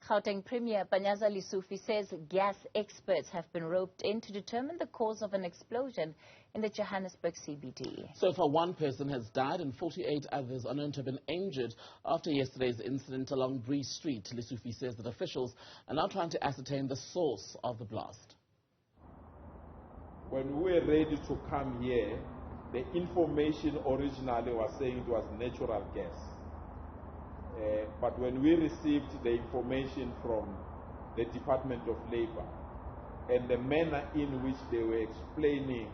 Gauteng Premier Panyaza Lesufi says gas experts have been roped in to determine the cause of an explosion in the Johannesburg CBD. So far, one person has died and 48 others are known to have been injured after yesterday's incident along Bree Street. Lesufi says that officials are now trying to ascertain the source of the blast. When we were ready to come here, the information originally was saying it was natural gas. But when we received the information from the Department of Labor and the manner in which they were explaining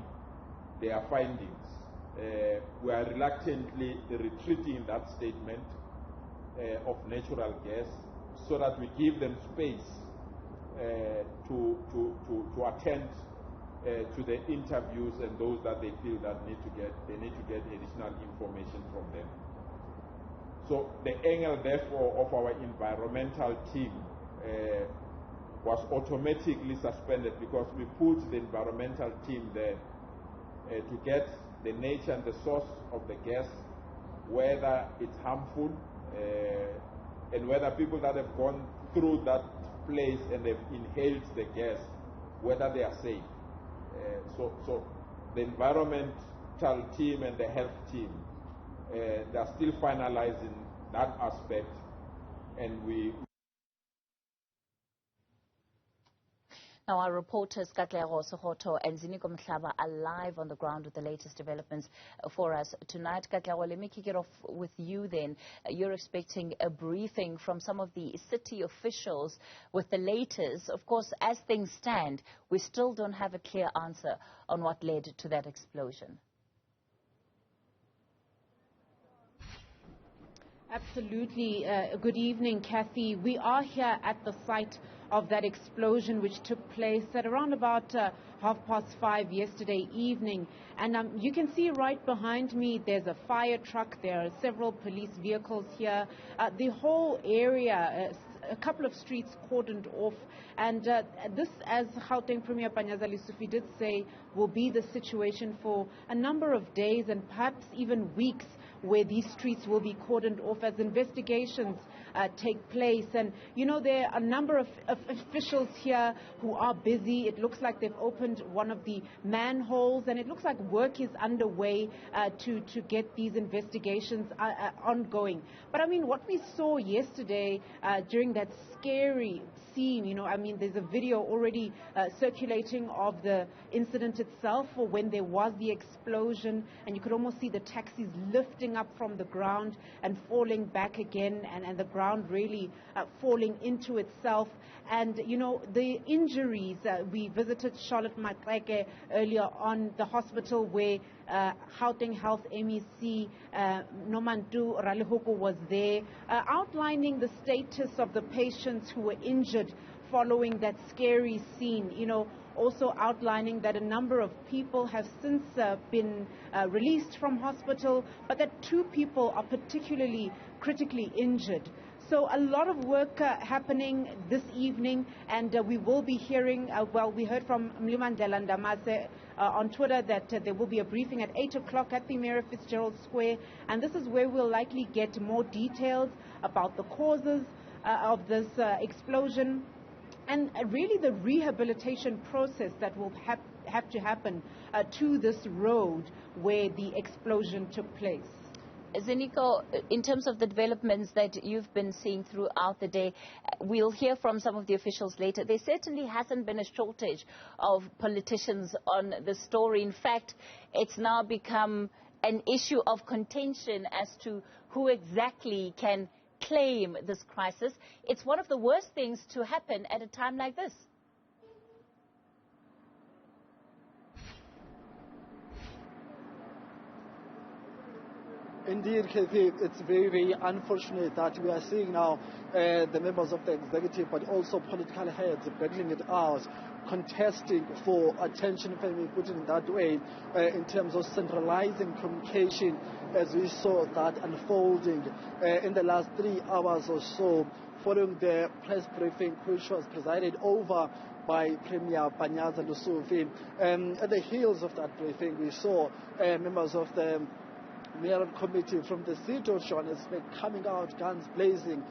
their findings, we are reluctantly retreating that statement of natural gas so that we give them space to attend to the interviews and those that they feel that they need to get additional information from them. So the angle, therefore, of our environmental team was automatically suspended because we put the environmental team there to get the nature and the source of the gas, whether it's harmful, and whether people that have gone through that place and they've inhaled the gas, whether they are safe. So the environmental team and the health team, they are still finalizing that aspect, and we. Now, our reporters Katlego, Sikhotho and Ziniko Mhlaba are live on the ground with the latest developments for us tonight. Katlego, let me kick it off with you then. You're expecting a briefing from some of the city officials with the latest. Of course, as things stand, we still don't have a clear answer on what led to that explosion. Absolutely. Good evening, Kathy. We are here at the site of that explosion which took place at around about 5:30 yesterday evening. And you can see right behind me there's a fire truck. There are several police vehicles here. The whole area, a couple of streets cordoned off. And this, as Gauteng Premier Panyaza Lesufi did say, will be the situation for a number of days and perhaps even weeks, where these streets will be cordoned off as investigations take place. And, you know, there are a number of officials here who are busy. It looks like they've opened one of the manholes, and it looks like work is underway to get these investigations ongoing. But, I mean, what we saw yesterday during that scary scene, you know, I mean, there's a video already circulating of the incident itself, or when there was the explosion, and you could almost see the taxis lifting up from the ground and falling back again, and the ground really falling into itself. And, you know, the injuries, we visited Charlotte Matleke earlier on, the hospital where Gauteng Health MEC Nomantu Ralihoko was there, outlining the status of the patients who were injured following that scary scene, you know, also outlining that a number of people have since been released from hospital, but that 2 people are particularly critically injured. So a lot of work happening this evening, and we will be hearing, well, we heard from Mhlaba Ndamase on Twitter that there will be a briefing at 8 o'clock at the Mary Fitzgerald Square, and this is where we'll likely get more details about the causes of this explosion, and really the rehabilitation process that will have to happen to this road where the explosion took place. Ziniko, in terms of the developments that you've been seeing throughout the day, we'll hear from some of the officials later. There certainly hasn't been a shortage of politicians on the story. In fact, it's now become an issue of contention as to who exactly can claim this crisis. It's one of the worst things to happen at a time like this. Indeed, Kathy, it's very, very unfortunate that we are seeing now the members of the executive, but also political heads battling it out, contesting for attention, if I may put it in that way, in terms of centralizing communication, as we saw that unfolding in the last 3 hours or so, following the press briefing, which was presided over by Premier Panyaza Lesufi. At the heels of that briefing, we saw members of the mayoral committee from the city of Johannesburg coming out guns blazing,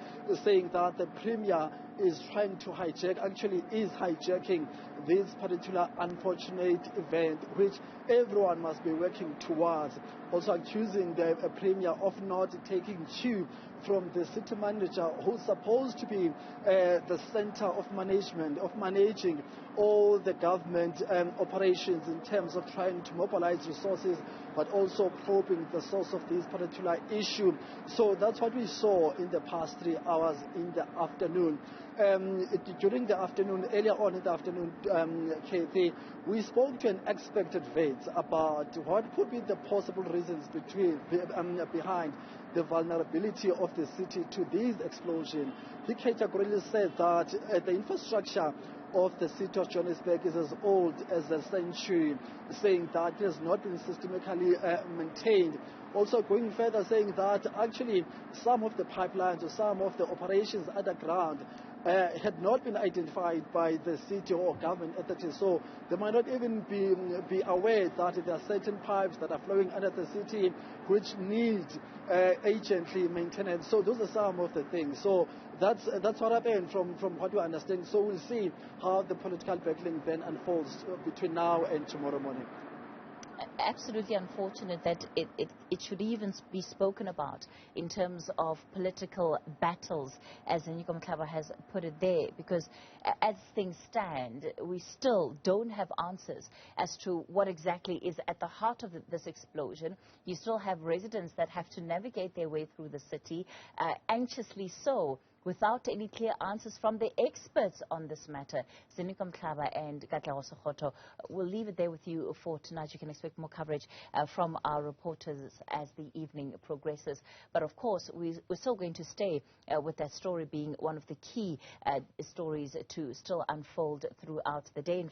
saying that the Premier is trying to hijack, actually is hijacking this particular unfortunate event, which everyone must be working towards. Also accusing the Premier of not taking cue from the city manager, who's supposed to be the center of management, of managing all the government operations in terms of trying to mobilize resources, but also probing the source of this particular issue. So that's what we saw in the past 3 hours in the afternoon. During the afternoon, earlier on in the afternoon, Kathy, we spoke to an expert at VETS about what could be the possible reasons behind the vulnerability of the city to this explosion. He categorically said that the infrastructure of the city of Johannesburg is as old as a century, saying that it has not been systematically maintained. Also going further, saying that actually some of the pipelines or some of the operations underground had not been identified by the city or government entities, so they might not even be aware that there are certain pipes that are flowing under the city which need urgently maintenance. So those are some of the things. So that's what happened from what we understand. So we'll see how the political battling then unfolds between now and tomorrow morning. Absolutely unfortunate that it should even be spoken about in terms of political battles, as Ziniko Mhlaba has put it there, because as things stand, we still don't have answers as to what exactly is at the heart of this explosion. You still have residents that have to navigate their way through the city, anxiously so, without any clear answers from the experts on this matter. Ziniko Mhlaba and Katlego, Sikhotho, we'll leave it there with you for tonight. You can expect more coverage from our reporters as the evening progresses. But of course, we're still going to stay with that story being one of the key stories to still unfold throughout the day.